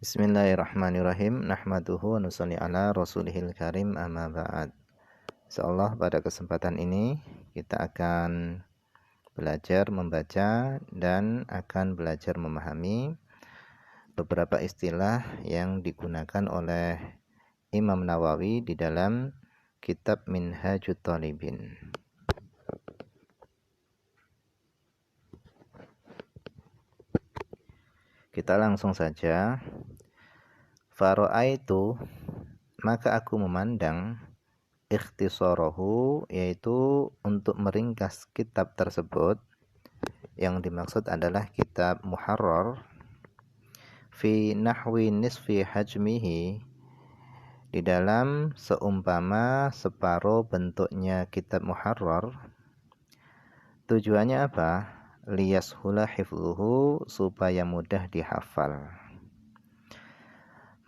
Bismillahirrahmanirrahim. Nahmaduhu wa nusalli ala rasulihil karim amma ba'd. Insyaallah pada kesempatan ini kita akan belajar membaca dan akan belajar memahami beberapa istilah yang digunakan oleh Imam Nawawi di dalam kitab Minhajut Thalibin. Kita langsung saja. Fara'aitu, maka aku memandang, ikhtisarahu, yaitu untuk meringkas kitab tersebut. Yang dimaksud adalah kitab Muharrar, fi nahwi nisfi hajmihi, di dalam seumpama separuh bentuknya kitab Muharrar. Tujuannya apa? Liyashula hifdhuhu, supaya mudah dihafal.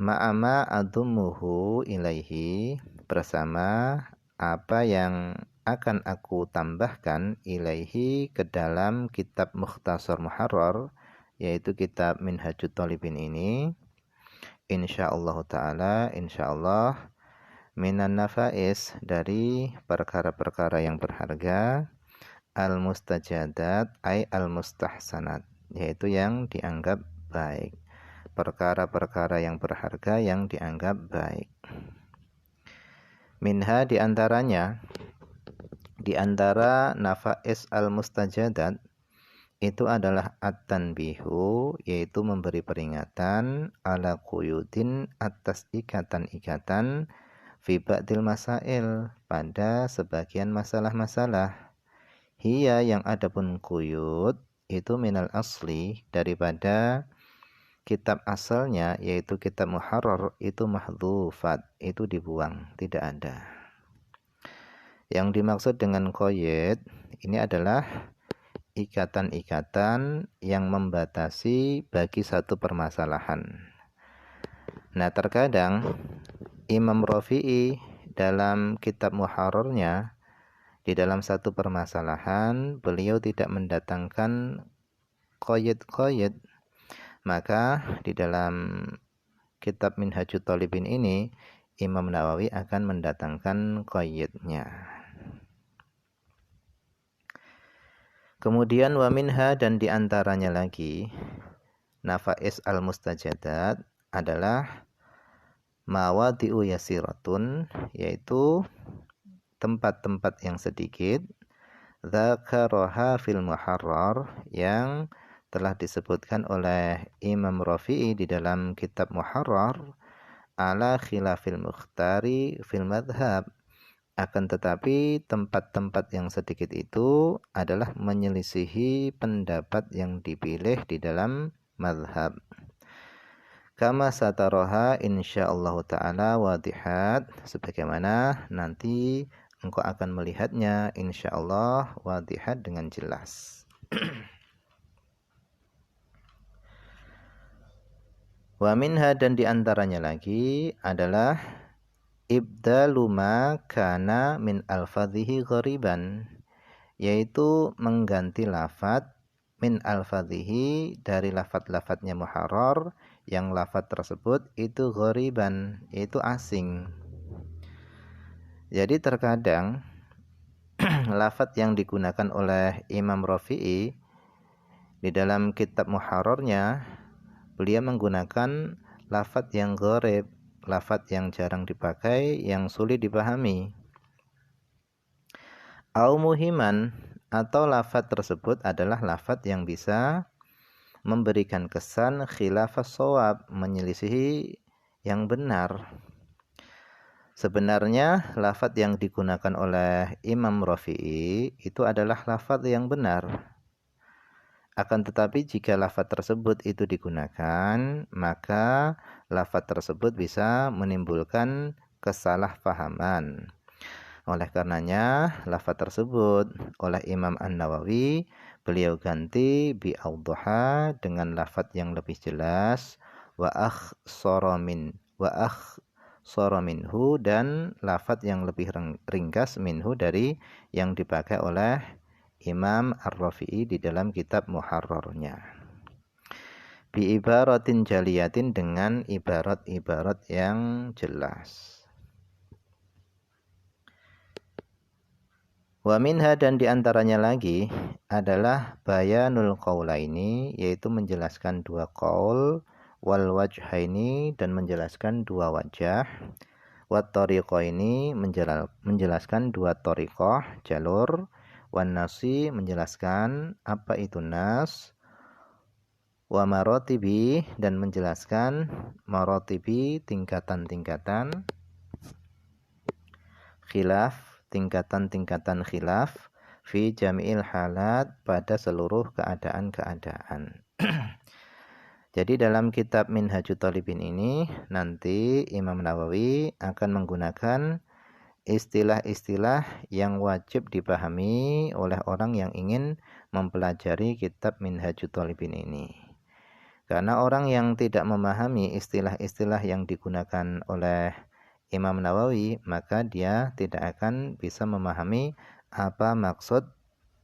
Ma'ama adumuhu ilaihi, bersama apa yang akan aku tambahkan ilaihi, ke dalam kitab Mukhtasar Muharrar, yaitu kitab Minhajut Thalibin ini, insyaallah ta'ala, insyaallah, minan nafais, dari perkara-perkara yang berharga, al-mustajadat ay al-mustahsanat, yaitu yang dianggap baik, perkara-perkara yang berharga yang dianggap baik. Minha, diantaranya, diantara nafais al-mustajadat itu adalah at-tanbihu, yaitu memberi peringatan, ala quyudin, atas ikatan-ikatan, fi ba'dil masail, pada sebagian masalah-masalah. Hiya, yang adapun quyud itu minal asli, daripada kitab asalnya, yaitu kitab Muharrar, itu mahdhufat, itu dibuang, tidak ada. Yang dimaksud dengan qayyid ini adalah ikatan-ikatan yang membatasi bagi satu permasalahan. Nah, terkadang Imam Rafi'i dalam kitab Muharrarnya, di dalam satu permasalahan beliau tidak mendatangkan qayyid-qayyid. Maka di dalam kitab Minhajut Thalibin ini, Imam Nawawi akan mendatangkan qayyidnya. Kemudian wa minha, dan diantaranya lagi nafais al-mustajadat adalah mawadi'u yasiratun, yaitu tempat-tempat yang sedikit, dzakaraha fil Muharrar, yang telah disebutkan oleh Imam Rafi'i di dalam kitab Muharrar, ala khilafil mukhtari fil madhab, akan tetapi tempat-tempat yang sedikit itu adalah menyelisihi pendapat yang dipilih di dalam madhab. Kama sataroha insyaallah ta'ala wadihat, sebagaimana nanti engkau akan melihatnya insyaallah wadihat, dengan jelas. Wa minha, dan diantaranya lagi adalah ibdalu ma kana min alfadhihi ghariban, yaitu mengganti lafadz min alfadhihi, dari lafadz-lafadznya Muharrar, yang lafadz tersebut itu ghariban, yaitu asing. Jadi terkadang lafadz yang digunakan oleh Imam Rafi'i di dalam kitab Muharrarnya, beliau menggunakan lafadz yang gharib, lafadz yang jarang dipakai, yang sulit dipahami. Au muhiman, atau lafadz tersebut adalah lafadz yang bisa memberikan kesan khilafas shawab, menyelisihi yang benar. Sebenarnya lafadz yang digunakan oleh Imam Rafi'i itu adalah lafadz yang benar. Akan tetapi jika lafadz tersebut itu digunakan, maka lafadz tersebut bisa menimbulkan kesalahpahaman. Oleh karenanya lafadz tersebut oleh Imam An-Nawawi beliau ganti bi awdaha, dengan lafadz yang lebih jelas, wa akhsara minhu, dan lafadz yang lebih ringkas, minhu, dari yang dipakai oleh Imam Ar-Rafi'i di dalam kitab Muharrarnya. bi ibaratin jaliyatin dengan ibarat-ibarat yang jelas. Wa minha dan diantaranya lagi adalah bayanul qaulaini, yaitu menjelaskan dua qaul, wal wajhaini dan menjelaskan dua wajah, wat tariqaini menjelaskan dua tariqah, jalur, wan nasi menjelaskan apa itu nas, wa maratibi dan menjelaskan maratibi tingkatan-tingkatan khilaf, tingkatan-tingkatan khilaf fi jami'il halat pada seluruh keadaan-keadaan. Jadi dalam kitab Minhajut Thalibin ini nanti Imam Nawawi akan menggunakan istilah-istilah yang wajib dipahami oleh orang yang ingin mempelajari kitab Minhajut Thalibin ini. Karena orang yang tidak memahami istilah-istilah yang digunakan oleh Imam Nawawi, maka dia tidak akan bisa memahami apa maksud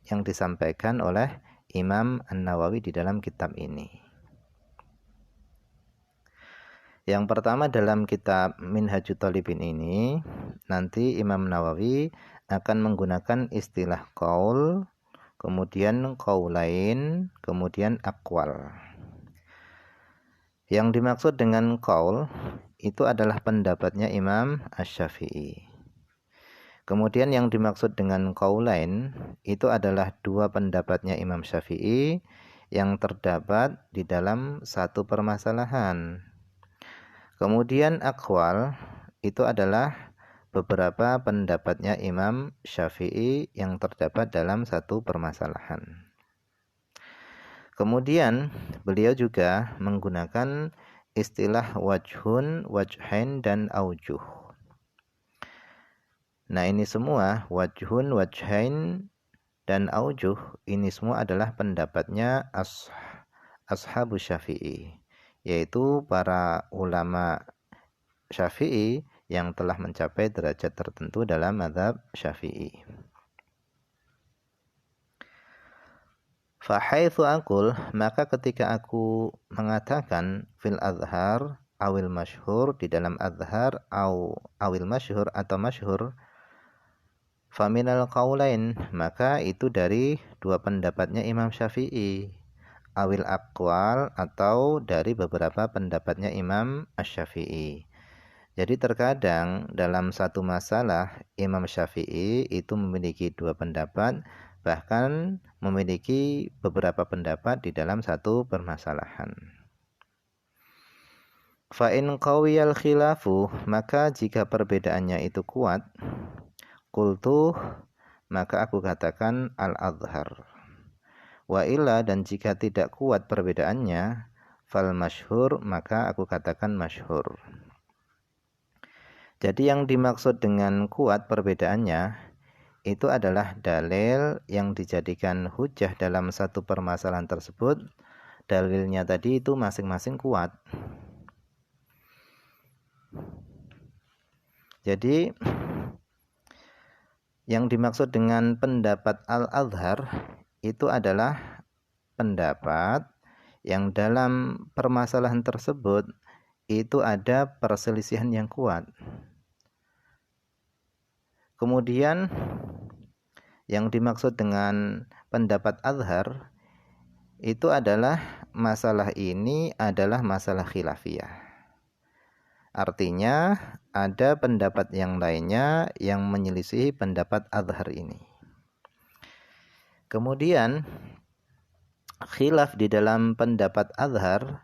yang disampaikan oleh Imam An-Nawawi di dalam kitab ini. Yang pertama dalam kitab Minhajut Thalibin ini, nanti Imam Nawawi akan menggunakan istilah qaul, kemudian qaulain, kemudian aqwal. Yang dimaksud dengan qaul itu adalah pendapatnya Imam Asy-Syafi'i. Kemudian yang dimaksud dengan qaulain itu adalah dua pendapatnya Imam Syafi'i yang terdapat di dalam satu permasalahan. Kemudian aqwal itu adalah beberapa pendapatnya Imam Syafi'i yang terdapat dalam satu permasalahan. Kemudian beliau juga menggunakan istilah wajhun, wajhain, dan aujuh. Nah ini semua wajhun, wajhain, dan aujuh ini semua adalah pendapatnya ashabu Syafi'i, yaitu para ulama Syafi'i yang telah mencapai derajat tertentu dalam mazhab Syafi'i. Fahaitsu aqul, maka ketika aku mengatakan fil azhar awil masyhur, di dalam azhar awil masyhur atau masyhur, faminal qaulain, maka itu dari dua pendapatnya Imam Syafi'i, awil aqwal atau dari beberapa pendapatnya Imam Asy-Syafi'i. Jadi terkadang dalam satu masalah Imam Syafi'i itu memiliki dua pendapat, bahkan memiliki beberapa pendapat di dalam satu permasalahan. Fa in qawiyal khilafu, maka jika perbedaannya itu kuat, qultu, maka aku katakan al-azhar. Wa illa, dan jika tidak kuat perbedaannya, fal masyhur, maka aku katakan masyhur. Jadi yang dimaksud dengan kuat perbedaannya itu adalah dalil yang dijadikan hujah dalam satu permasalahan tersebut. Dalilnya tadi itu masing-masing kuat. Jadi yang dimaksud dengan pendapat al-azhar itu adalah pendapat yang dalam permasalahan tersebut itu ada perselisihan yang kuat. Kemudian yang dimaksud dengan pendapat azhar itu adalah masalah ini adalah masalah khilafiyah. Artinya ada pendapat yang lainnya yang menyelisihi pendapat azhar ini. Kemudian khilaf di dalam pendapat azhar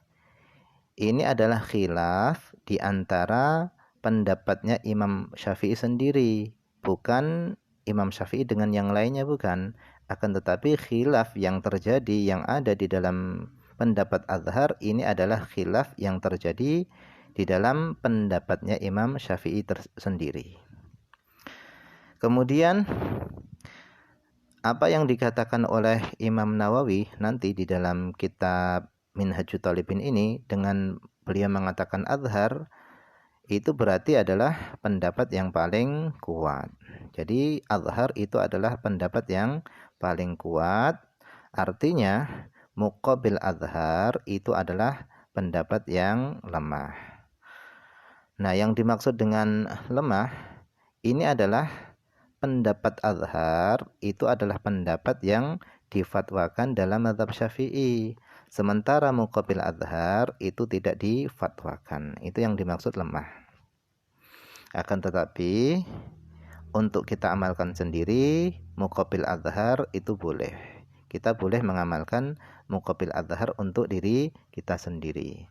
ini adalah khilaf di antara pendapatnya Imam Syafi'i sendiri, bukan Imam Syafi'i dengan yang lainnya, bukan. Akan tetapi khilaf yang terjadi yang ada di dalam pendapat azhar ini adalah khilaf yang terjadi di dalam pendapatnya Imam Syafi'i sendiri. Kemudian apa yang dikatakan oleh Imam Nawawi nanti di dalam kitab Minhajut Thalibin ini dengan beliau mengatakan azhar, itu berarti adalah pendapat yang paling kuat. Jadi azhar itu adalah pendapat yang paling kuat. Artinya muqabil azhar itu adalah pendapat yang lemah. Nah, yang dimaksud dengan lemah ini adalah pendapat azhar itu adalah pendapat yang difatwakan dalam mazhab Syafi'i. Sementara muqabil azhar itu tidak difatwakan. Itu yang dimaksud lemah. Akan tetapi untuk kita amalkan sendiri, muqabil azhar itu boleh. Kita boleh mengamalkan muqabil azhar untuk diri kita sendiri.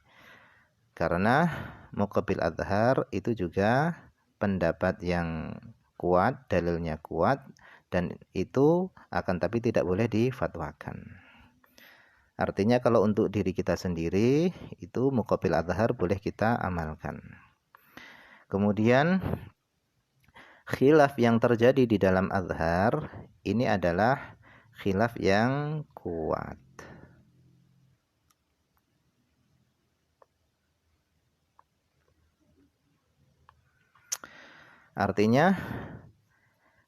Karena muqabil azhar itu juga pendapat yang kuat, dalilnya kuat, dan itu akan tapi tidak boleh difatwakan. Artinya kalau untuk diri kita sendiri, itu muqabil azhar boleh kita amalkan. Kemudian khilaf yang terjadi di dalam azhar ini adalah khilaf yang kuat. Artinya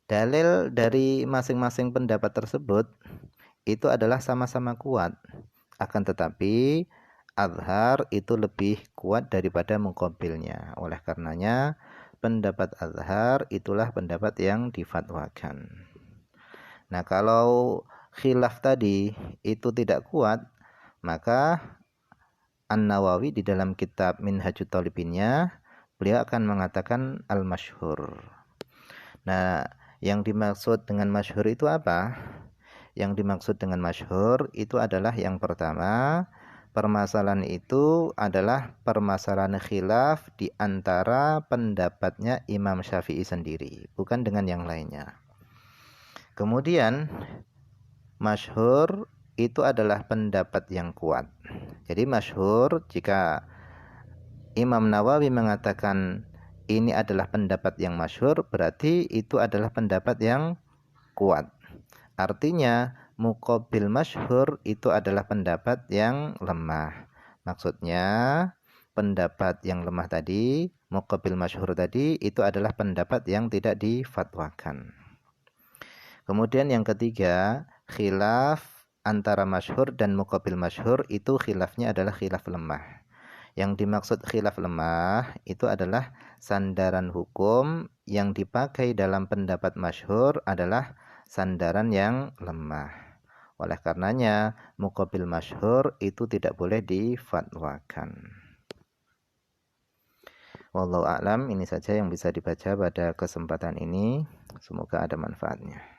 dalil dari masing-masing pendapat tersebut itu adalah sama-sama kuat. Akan tetapi azhar itu lebih kuat daripada muqabilnya. Oleh karenanya pendapat azhar itulah pendapat yang difatwakan. Nah, kalau khilaf tadi itu tidak kuat, maka An-Nawawi di dalam kitab Minhajut Thalibinnya beliau akan mengatakan al-masyhur. Nah, yang dimaksud dengan masyhur itu apa? Yang dimaksud dengan masyhur itu adalah yang pertama, permasalahan itu adalah permasalahan khilaf di antara pendapatnya Imam Syafi'i sendiri, bukan dengan yang lainnya. Kemudian masyhur itu adalah pendapat yang kuat. Jadi masyhur jika Imam Nawawi mengatakan ini adalah pendapat yang masyhur, berarti itu adalah pendapat yang kuat. Artinya muqabil masyhur itu adalah pendapat yang lemah. Maksudnya pendapat yang lemah tadi, muqabil masyhur tadi itu adalah pendapat yang tidak difatwakan. Kemudian yang ketiga, khilaf antara masyhur dan muqabil masyhur itu khilafnya adalah khilaf lemah. Yang dimaksud khilaf lemah itu adalah sandaran hukum yang dipakai dalam pendapat masyhur adalah sandaran yang lemah. Oleh karenanya muqabil masyhur itu tidak boleh difatwakan. Wallahu a'lam, ini saja yang bisa dibaca pada kesempatan ini. Semoga ada manfaatnya.